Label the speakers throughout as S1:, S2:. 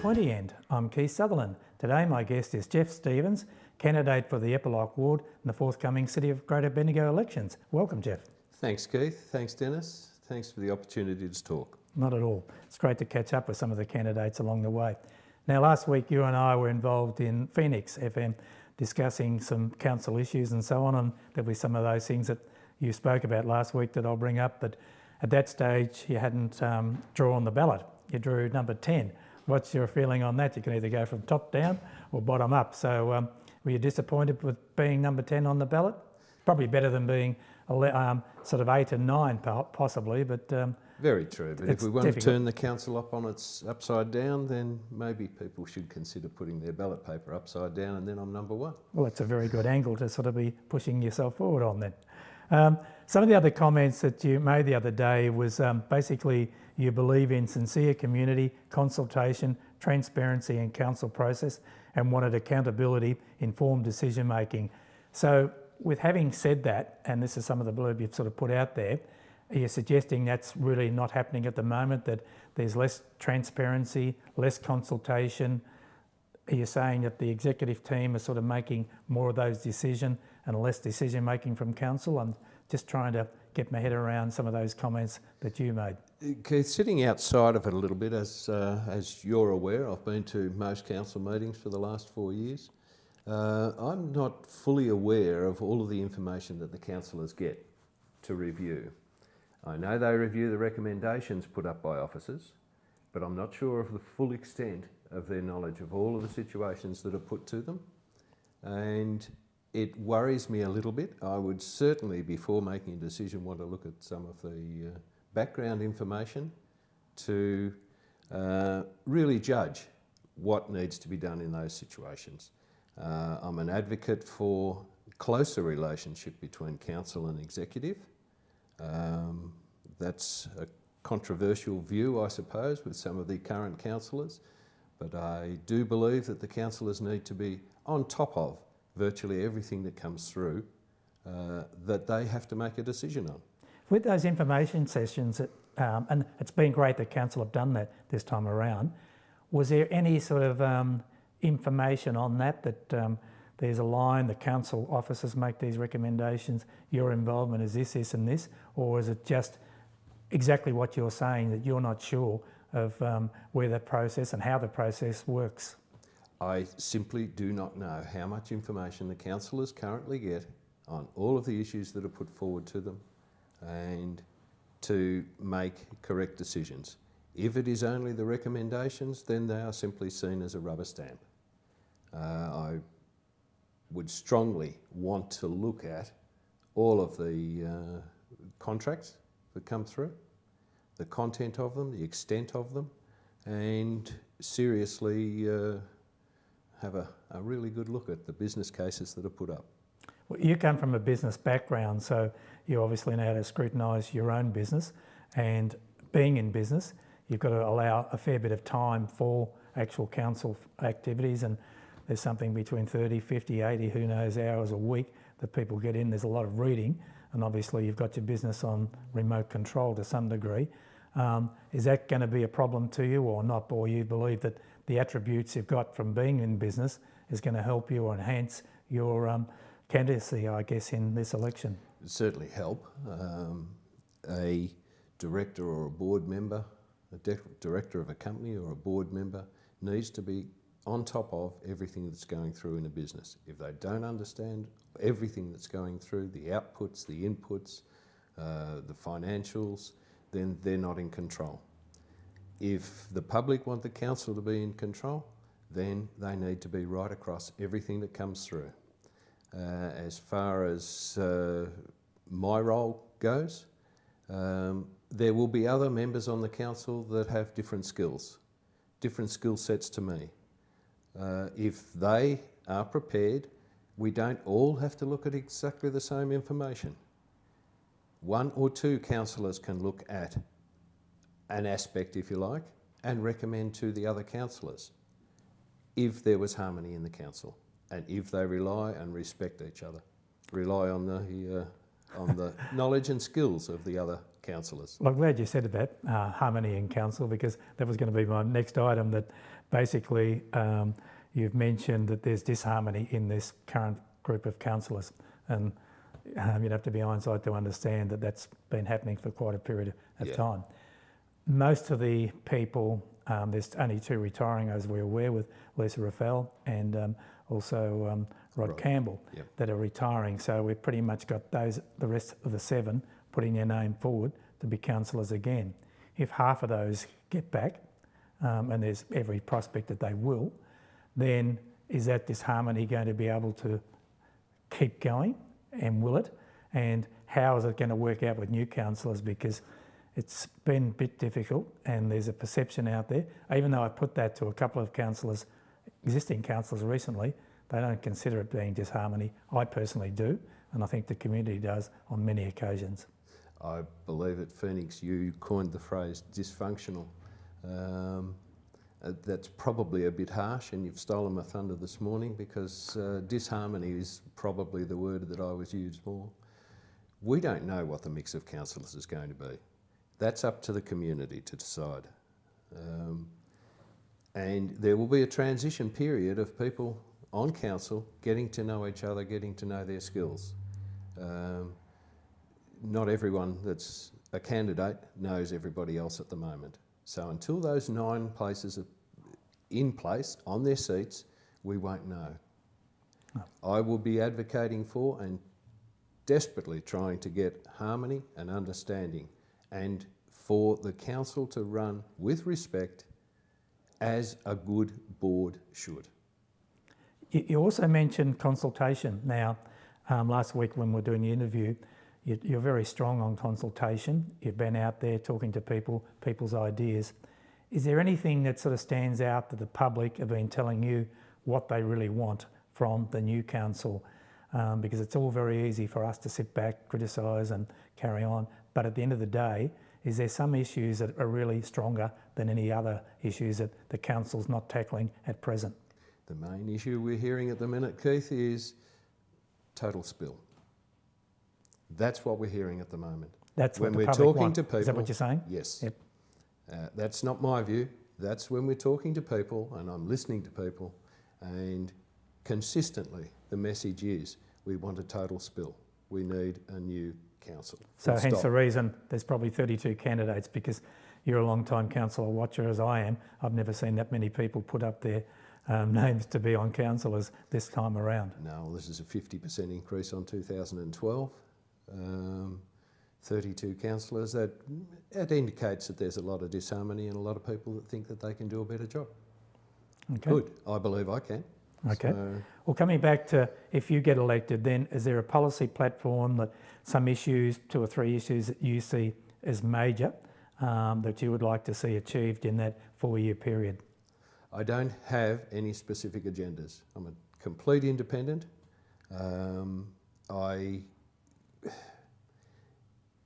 S1: pointy end. I'm Keith Sutherland. Today my guest is Geoff Stevens, candidate for the Eppalock Ward in the forthcoming City of Greater Bendigo elections. Welcome, Geoff.
S2: Thanks, Keith. Thanks, Dennis. Thanks for the opportunity to talk.
S1: Not at all. It's great to catch up with some of the candidates along the way. Now, last week you and I were involved in Phoenix FM discussing some council issues and so on, and there'll be some of those things that you spoke about last week that I'll bring up, but at that stage you hadn't drawn the ballot. You drew number 10. What's your feeling on that? You can either go from top down or bottom up. So were you disappointed with being number 10 on the ballot? Probably better than being sort of 8 and 9 possibly, but...
S2: Very true, but if we want
S1: difficult
S2: to turn the council up on its upside down, then maybe people should consider putting their ballot paper upside down and then I'm number 1.
S1: Well, it's a very good angle to sort of be pushing yourself forward on then. Some of the other comments that you made the other day was basically you believe in sincere community, consultation, transparency and council process and wanted accountability, informed decision making. So with having said that, and this is some of the blurb you've sort of put out there, are you suggesting that's really not happening at the moment, that there's less transparency, less consultation? Are you saying that the executive team is sort of making more of those decisions and less decision making from council? I'm just trying to get my head around some of those comments that you made.
S2: Keith, sitting outside of it a little bit, as you're aware, I've been to most council meetings for the last 4 years. I'm not fully aware of all of the information that the councillors get to review. I know they review the recommendations put up by officers, but I'm not sure of the full extent of their knowledge of all of the situations that are put to them. And it worries me a little bit. I would certainly, before making a decision, want to look at some of the background information to really judge what needs to be done in those situations. I'm an advocate for closer relationship between council and executive. That's a controversial view, I suppose, with some of the current councillors, but I do believe that the councillors need to be on top of virtually everything that comes through that they have to make a decision on.
S1: With those information sessions, and it's been great that council have done that this time around, was there any sort of information on that there's a line, the council officers make these recommendations, your involvement is this, this and this, or is it just exactly what you're saying, that you're not sure of where the process and how the process works?
S2: I simply do not know how much information the councillors currently get on all of the issues that are put forward to them and to make correct decisions. If it is only the recommendations, then they are simply seen as a rubber stamp. I would strongly want to look at all of the contracts that come through, the content of them, the extent of them, and seriously have a really good look at the business cases that are put up.
S1: Well, you come from a business background, so you obviously know how to scrutinise your own business, and being in business, you've got to allow a fair bit of time for actual council activities, and there's something between 30, 50, 80, who knows, hours a week that people get in. There's a lot of reading, and obviously you've got your business on remote control to some degree. Is that going to be a problem to you or not? Or you believe that the attributes you've got from being in business is going to help you or enhance your candidacy, I guess, in this election?
S2: It'd certainly help. A director or a board member, a director of a company or a board member needs to be on top of everything that's going through in a business. If they don't understand everything that's going through, the outputs, the inputs, the financials, then they're not in control. If the public want the council to be in control, then they need to be right across everything that comes through. As far as my role goes, there will be other members on the council that have different skill sets to me. If they are prepared, we don't all have to look at exactly the same information. 1 or 2 councillors can look at an aspect, if you like, and recommend to the other councillors if there was harmony in the council and if they rely and respect each other. Rely on the on the knowledge and skills of the other councillors.
S1: Well, I'm glad you said about harmony in council, because that was going to be my next item, that basically you've mentioned that there's disharmony in this current group of councillors, and you'd have to be hindsight to understand that that's been happening for quite a period of time. Most of the people, there's only two retiring, as we're aware, with Lisa Rafael and also Rod Campbell, that are retiring. So we've pretty much got the rest of the 7 putting their name forward to be councillors again. If half of those get back, and there's every prospect that they will, then is that disharmony going to be able to keep going, and will it? And how is it going to work out with new councillors? Because it's been a bit difficult, and there's a perception out there, even though I put that to a couple of councillors, existing councillors recently, they don't consider it being disharmony. I personally do, and I think the community does on many occasions.
S2: I believe at Phoenix you coined the phrase dysfunctional. That's probably a bit harsh, and you've stolen my thunder this morning, because disharmony is probably the word that I was used more. We don't know what the mix of councillors is going to be. That's up to the community to decide. And there will be a transition period of people on council getting to know each other, getting to know their skills. Not everyone that's a candidate knows everybody else at the moment. So until those 9 places are in place, on their seats, we won't know. No. I will be advocating for and desperately trying to get harmony and understanding, and for the council to run with respect, as a good board should.
S1: You also mentioned consultation. Now, last week when we were doing the interview, you're very strong on consultation. You've been out there talking to people, people's ideas. Is there anything that sort of stands out that the public have been telling you what they really want from the new council? Because it's all very easy for us to sit back, criticise and carry on. But at the end of the day, is there some issues that are really stronger than any other issues that the council's not tackling at present?
S2: The main issue we're hearing at the minute, Keith, is total spill. That's what we're hearing at the moment.
S1: That's
S2: when
S1: what
S2: we're
S1: the public
S2: talking
S1: want.
S2: to people.
S1: Is that what you're saying?
S2: Yes.
S1: Yep.
S2: That's not my view. That's when we're talking to people, and I'm listening to people, and consistently the message is we want a total spill. We need a new council.
S1: So hence the reason there's probably 32 candidates, because you're a long-time councillor watcher as I am. I've never seen that many people put up their names to be on council as this time around.
S2: No, this is a 50% increase on 2012. 32 councillors. That indicates that there's a lot of disharmony and a lot of people that think that they can do a better job.
S1: Okay.
S2: Good. I believe I can.
S1: Okay.
S2: So,
S1: well, coming back to if you get elected, then is there a policy platform that some issues, 2 or 3 issues that you see as major that you would like to see achieved in that 4-year period?
S2: I don't have any specific agendas. I'm a complete independent.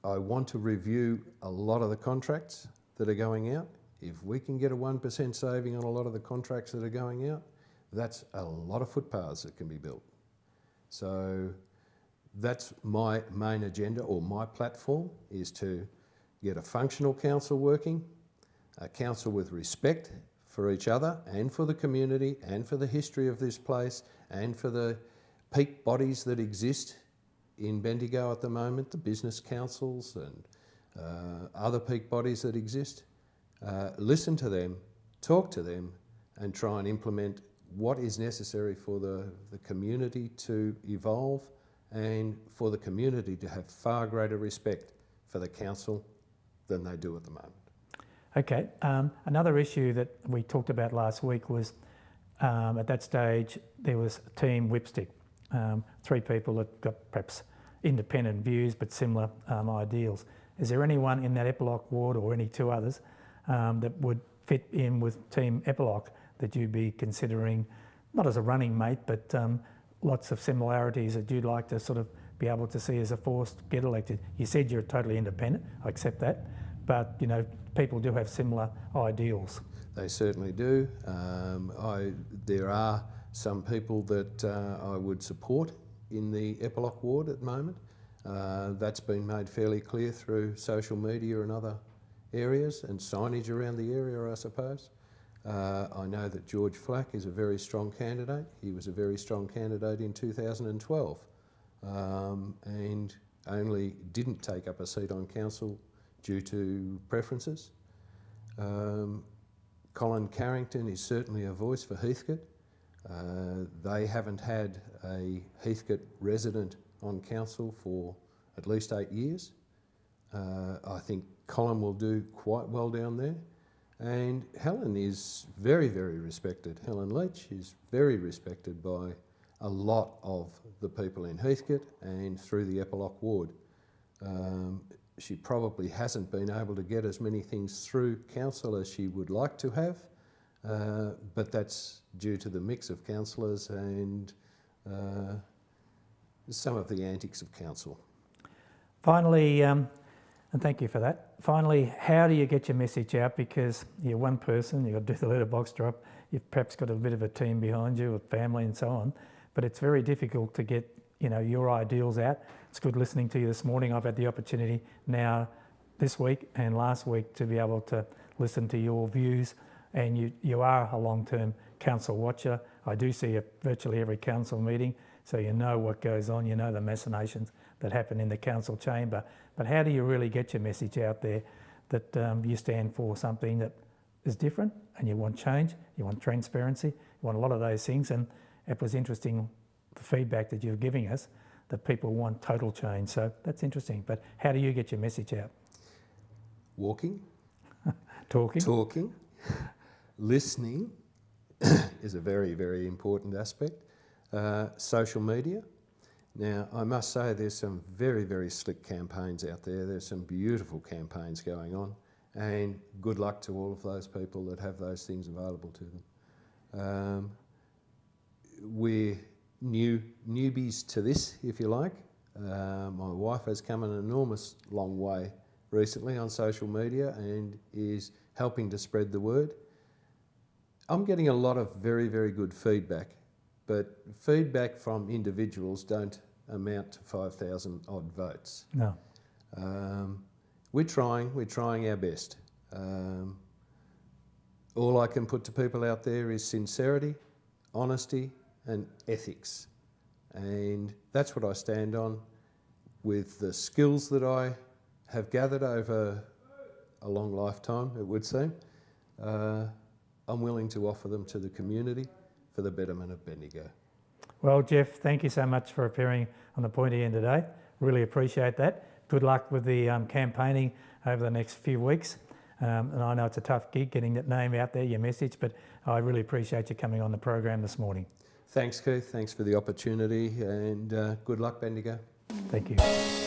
S2: I want to review a lot of the contracts that are going out. If we can get a 1% saving on a lot of the contracts that are going out, that's a lot of footpaths that can be built. So that's my main agenda, or my platform, is to get a functional council working, a council with respect for each other and for the community and for the history of this place and for the peak bodies that exist in Bendigo at the moment, the business councils and other peak bodies that exist. Listen to them, talk to them, and try and implement what is necessary for the community to evolve and for the community to have far greater respect for the council than they do at the moment.
S1: Okay, another issue that we talked about last week was at that stage there was Team Whipstick, 3 people that got perhaps independent views but similar ideals. Is there anyone in that Epilogue ward, or any 2 others, that would fit in with Team Epilogue that you'd be considering, not as a running mate, but lots of similarities that you'd like to sort of be able to see as a force to get elected? You said you're totally independent, I accept that, but you know, people do have similar ideals.
S2: They certainly do. There are some people that I would support in the Epilogue ward at the moment. That's been made fairly clear through social media and other areas and signage around the area, I suppose. I know that George Flack is a very strong candidate. He was a very strong candidate in 2012 and only didn't take up a seat on council due to preferences. Colin Carrington is certainly a voice for Heathcote. They haven't had a Heathcote resident on council for at least 8 years. I think Colin will do quite well down there. And Helen is very, very respected. Helen Leach is very respected by a lot of the people in Heathcote and through the Epilock ward. She probably hasn't been able to get as many things through council as she would like to have, but that's due to the mix of councillors and some of the antics of council.
S1: Finally, and thank you for that. Finally, how do you get your message out? Because you're one person, you've got to do the letterbox drop, you've perhaps got a bit of a team behind you, a family and so on, but it's very difficult to get your ideals out. It's good listening to you this morning. I've had the opportunity now this week and last week to be able to listen to your views, and you are a long-term council watcher. I do see you at virtually every council meeting, so you know what goes on, you know the machinations that happen in the council chamber. But how do you really get your message out there that you stand for something that is different and you want change, you want transparency, you want a lot of those things? And it was interesting, the feedback that you're giving us, that people want total change. So that's interesting. But how do you get your message out?
S2: Walking.
S1: Talking.
S2: Listening is a very, very important aspect. Social media. Now, I must say there's some very, very slick campaigns out there. There's some beautiful campaigns going on, and good luck to all of those people that have those things available to them. We're newbies to this, if you like. My wife has come an enormous long way recently on social media and is helping to spread the word. I'm getting a lot of very, very good feedback, but feedback from individuals don't amount to 5,000 odd votes.
S1: No.
S2: We're trying our best. All I can put to people out there is sincerity, honesty and ethics. And that's what I stand on. With the skills that I have gathered over a long lifetime, it would seem, I'm willing to offer them to the community for the betterment of Bendigo.
S1: Well, Geoff, thank you so much for appearing on the Pointy End today. Really appreciate that. Good luck with the campaigning over the next few weeks. And I know it's a tough gig getting that name out there, your message, but I really appreciate you coming on the program this morning.
S2: Thanks, Keith. Thanks for the opportunity, and good luck, Bendigo.
S1: Thank you.